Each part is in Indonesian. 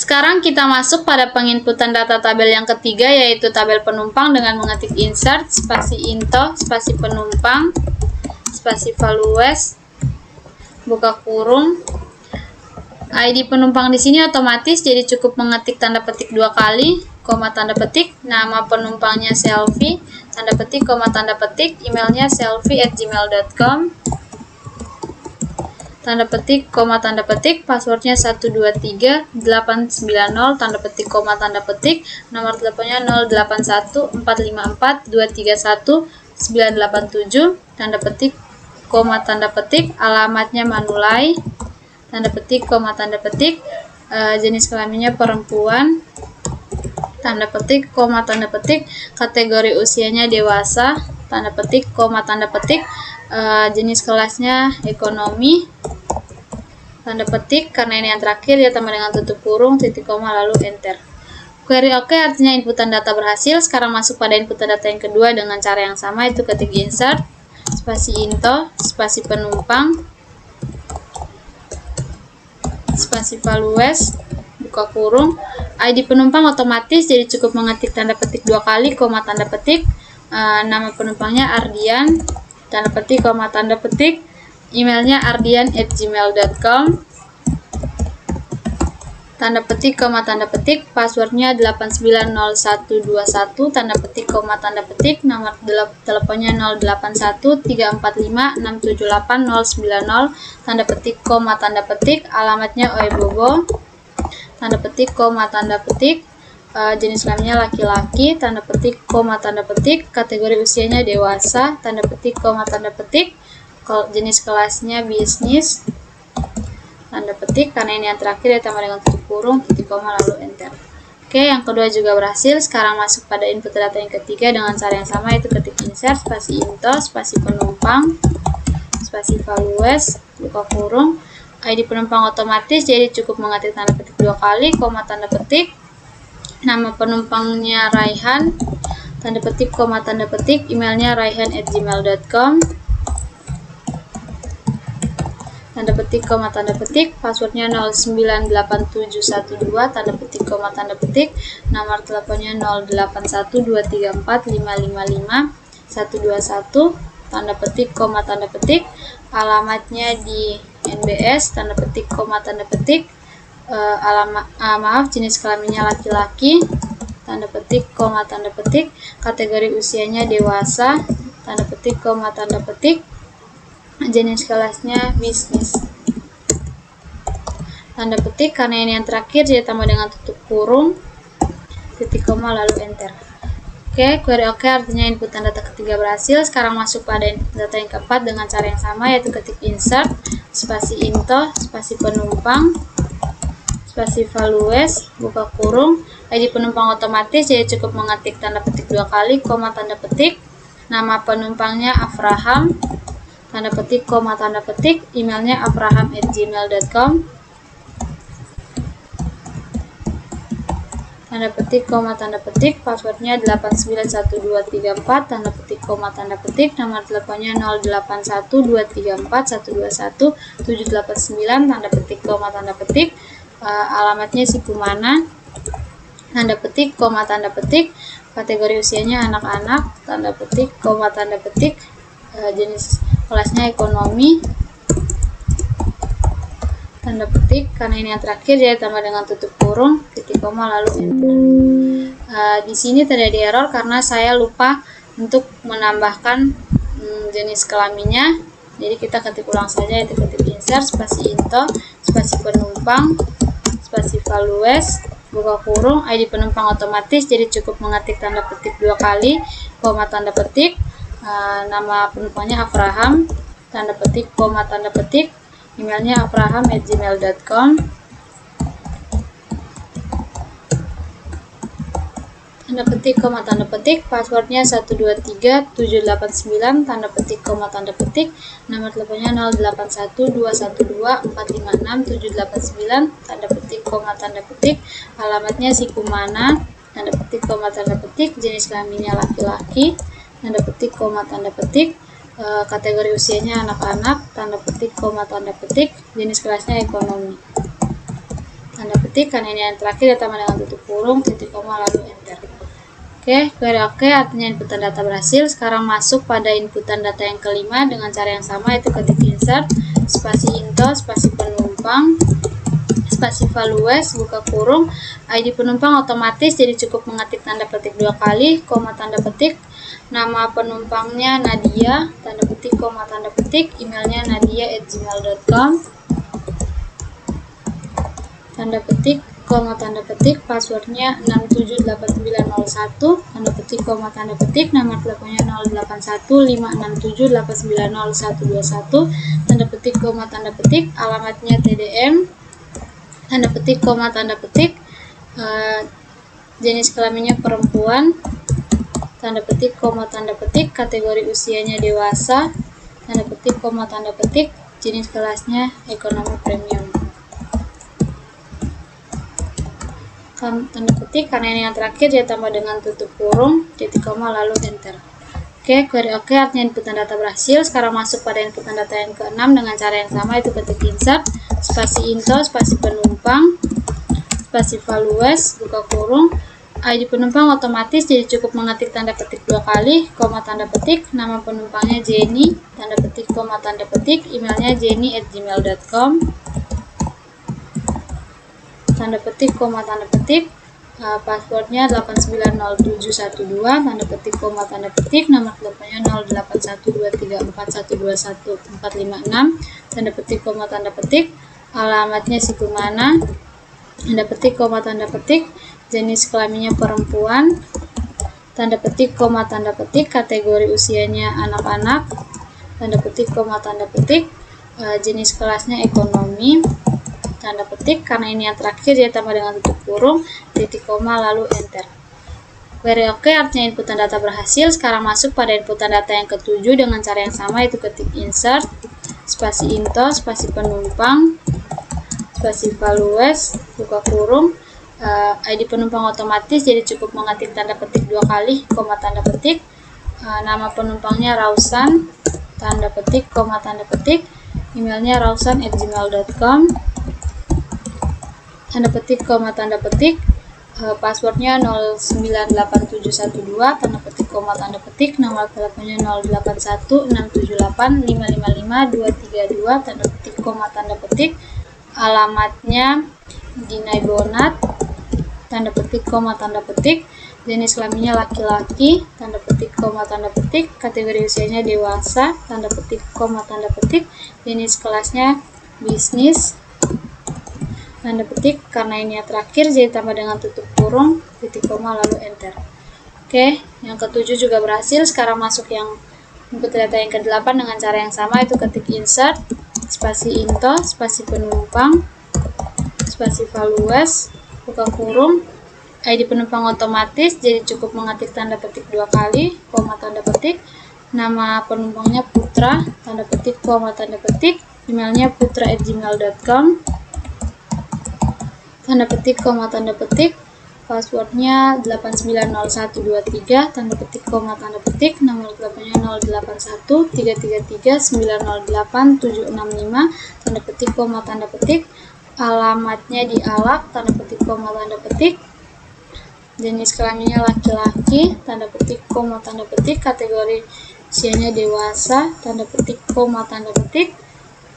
Sekarang kita masuk pada penginputan data tabel yang ketiga, yaitu tabel penumpang dengan mengetik insert, spasi into, spasi penumpang, spasi values, buka kurung. ID penumpang di sini otomatis, jadi cukup mengetik tanda petik 2 kali, koma tanda petik, nama penumpangnya Selfie, tanda petik, koma tanda petik, emailnya selfie@gmail.com, tanda petik, koma tanda petik, passwordnya 123890, tanda petik, koma tanda petik, nomor teleponnya 08144231 tanda petik, koma tanda petik, alamatnya Manulai, tanda petik, koma tanda petik, jenis kelaminnya perempuan, tanda petik, koma tanda petik, kategori usianya dewasa, tanda petik, koma tanda petik, jenis kelasnya ekonomi, tanda petik, karena ini yang terakhir ya tambah dengan tutup kurung, titik koma, lalu enter. Query OK artinya inputan data berhasil. Sekarang masuk pada inputan data yang kedua dengan cara yang sama, itu ketik insert, spasi into, spasi penumpang, spasi values, buka kurung. ID penumpang otomatis, jadi cukup mengetik tanda petik 2 kali, koma tanda petik, nama penumpangnya Ardian, tanda petik, koma tanda petik, emailnya ardian@gmail.com, tanda petik, koma tanda petik, passwordnya 890121, tanda petik, koma tanda petik, nomor teleponnya 081345678090, tanda petik, koma tanda petik, alamatnya Oebobo, tanda petik, koma tanda petik, jenis kelaminnya laki-laki, tanda petik, koma tanda petik, kategori usianya dewasa, tanda petik, koma tanda petik, jenis kelasnya bisnis, tanda petik, karena ini yang terakhir ya tambah dengan tutup kurung, titik koma, lalu enter. Oke, yang kedua juga berhasil. Sekarang masuk pada input data yang ketiga dengan cara yang sama, yaitu ketik insert, spasi into, spasi penumpang, spasi values, buka kurung. ID penumpang otomatis, jadi cukup mengetik tanda petik 2 kali, koma tanda petik, nama penumpangnya Raihan, tanda petik, koma tanda petik, emailnya raihan@gmail.com, tanda petik, koma tanda petik, passwordnya 098712, tanda petik, koma tanda petik, nomor teleponnya 081234555121, tanda petik, koma tanda petik, alamatnya di NBS, tanda petik, koma tanda petik, jenis kelaminnya laki-laki, tanda petik, koma tanda petik, kategori usianya dewasa, tanda petik, koma tanda petik, jenis kelasnya bisnis, tanda petik, karena ini yang terakhir jadi tambah dengan tutup kurung, titik koma, lalu enter. Oke, query OK artinya inputan data ketiga berhasil. Sekarang masuk pada input data yang keempat dengan cara yang sama, yaitu ketik insert, spasi into, spasi penumpang, spasi values, buka kurung. ID penumpang otomatis, jadi cukup mengetik tanda petik 2 kali, koma tanda petik, nama penumpangnya Abraham, tanda petik, koma tanda petik, emailnya abraham@gmail.com, tanda petik, koma tanda petik, passwordnya 891234, tanda petik, koma tanda petik, nomor teleponnya 081234121789, tanda petik, koma tanda petik, alamatnya Sikumana, tanda petik, koma tanda petik, kategori usianya anak-anak, tanda petik, koma tanda petik, jenis kelasnya ekonomi, tanda petik, karena ini yang terakhir jadi tambah dengan tutup kurung, titik koma, lalu enter. Di sini terjadi error karena saya lupa untuk menambahkan jenis kelaminnya, jadi kita ketik ulang saja, yaitu ketik insert, spasi into, spasi penumpang, spasi values, buka kurung. ID penumpang otomatis, jadi cukup mengetik tanda petik 2 kali, koma tanda petik, nama penumpangnya Abraham, tanda petik, koma tanda petik, emailnya abraham@gmail.com, tanda petik, koma tanda petik, passwordnya 123789, tanda petik, koma tanda petik, nomor teleponnya 081212456789, tanda petik, koma tanda petik, alamatnya Sikumana, tanda petik, koma tanda petik, jenis kelaminnya laki-laki, tanda petik, koma tanda petik, kategori usianya anak-anak, tanda petik, koma tanda petik, jenis kelasnya ekonomi. tanda petik, karena ini yang terakhir ditambah dengan tutup kurung, titik koma, lalu enter. Oke, query oke, artinya inputan data berhasil. Sekarang masuk pada inputan data yang kelima dengan cara yang sama, yaitu ketik insert, spasi into, spasi penumpang, spasi values, buka kurung, ID penumpang otomatis, jadi cukup mengetik tanda petik 2 kali, koma tanda petik, nama penumpangnya Nadia, tanda petik, koma tanda petik, emailnya nadia@gmail.com, tanda petik, koma tanda petik, passwordnya 678901, tanda petik, koma tanda petik, nomor teleponnya 081567890121, tanda petik, koma tanda petik, alamatnya TDM, tanda petik, koma tanda petik, jenis kelaminnya perempuan, tanda petik, koma tanda petik, kategori usianya dewasa, tanda petik, koma tanda petik, jenis kelasnya ekonomi premium. Tanda petik, karena ini yang terakhir dia tambah dengan tutup kurung, titik koma, lalu enter. Oke, query oke, artinya inputan data berhasil. Sekarang masuk pada inputan data yang ke-6 dengan cara yang sama, itu ketik insert, spasi into, spasi penumpang, spasi values, buka kurung, ID penumpang otomatis, jadi cukup mengetik tanda petik 2 kali, koma tanda petik, nama penumpangnya Jenny, tanda petik, koma tanda petik, emailnya jenny@gmail.com, tanda petik, koma tanda petik, passwordnya 890712, tanda petik, koma tanda petik, nomor teleponnya 081234121456, tanda petik, koma tanda petik, alamatnya situ mana, tanda petik, koma tanda petik, jenis kelaminnya perempuan, tanda petik, koma tanda petik, kategori usianya anak-anak, tanda petik, koma tanda petik, jenis kelasnya ekonomi, tanda petik, karena ini yang terakhir dia tambah dengan tutup kurung, titik koma, lalu enter. Query oke, artinya inputan data berhasil. Sekarang masuk pada inputan data yang ke-7 dengan cara yang sama, yaitu ketik insert, spasi into, spasi penumpang, spasi values, buka kurung, ID penumpang otomatis, jadi cukup mengetik tanda petik 2 kali, koma tanda petik, nama penumpangnya Rausan, tanda petik, koma tanda petik, emailnya rausan@gmail.com, tanda petik, koma tanda petik, passwordnya 098712, tanda petik, koma tanda petik, nomor teleponnya 081678555232, tanda petik, koma tanda petik, alamatnya Dinai Bonat, tanda petik, koma tanda petik, jenis kelaminnya laki-laki, tanda petik, koma tanda petik, kategori usianya dewasa, tanda petik, koma tanda petik, jenis kelasnya bisnis, tanda petik, karena ini yang terakhir jadi tambah dengan tutup kurung, titik koma, lalu enter. Oke, yang ke-7 juga berhasil. Sekarang masuk yang input data yang ke-8 dengan cara yang sama, itu ketik insert, spasi into, spasi penumpang, spasi values, buka kurung, ID penumpang otomatis, jadi cukup mengetik tanda petik 2 kali, koma tanda petik, nama penumpangnya Putra, tanda petik, koma tanda petik, emailnya putra@gmail.com, tanda petik, koma tanda petik, passwordnya 890123, tanda petik, koma tanda petik, nomor teleponnya 081333908765, tanda petik, koma tanda petik, alamatnya di Alak, tanda petik, koma tanda petik, jenis kelaminnya laki-laki, tanda petik, koma tanda petik, kategori usianya dewasa, tanda petik, koma tanda petik,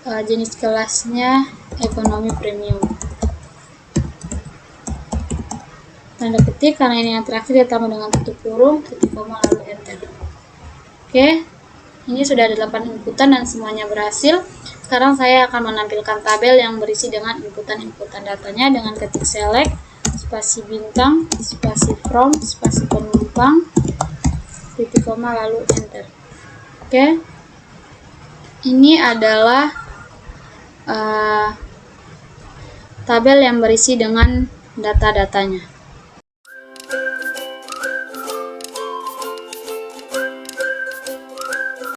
jenis kelasnya ekonomi premium, tanda petik, karena ini yang terakhir ditambah dengan tutup kurung, titik koma, lalu enter. Oke, ini sudah ada 8 inputan dan semuanya berhasil. Sekarang saya akan menampilkan tabel yang berisi dengan inputan-inputan datanya dengan ketik select, spasi bintang, spasi from, spasi penumpang, titik koma, lalu enter. Oke, ini adalah tabel yang berisi dengan data-datanya.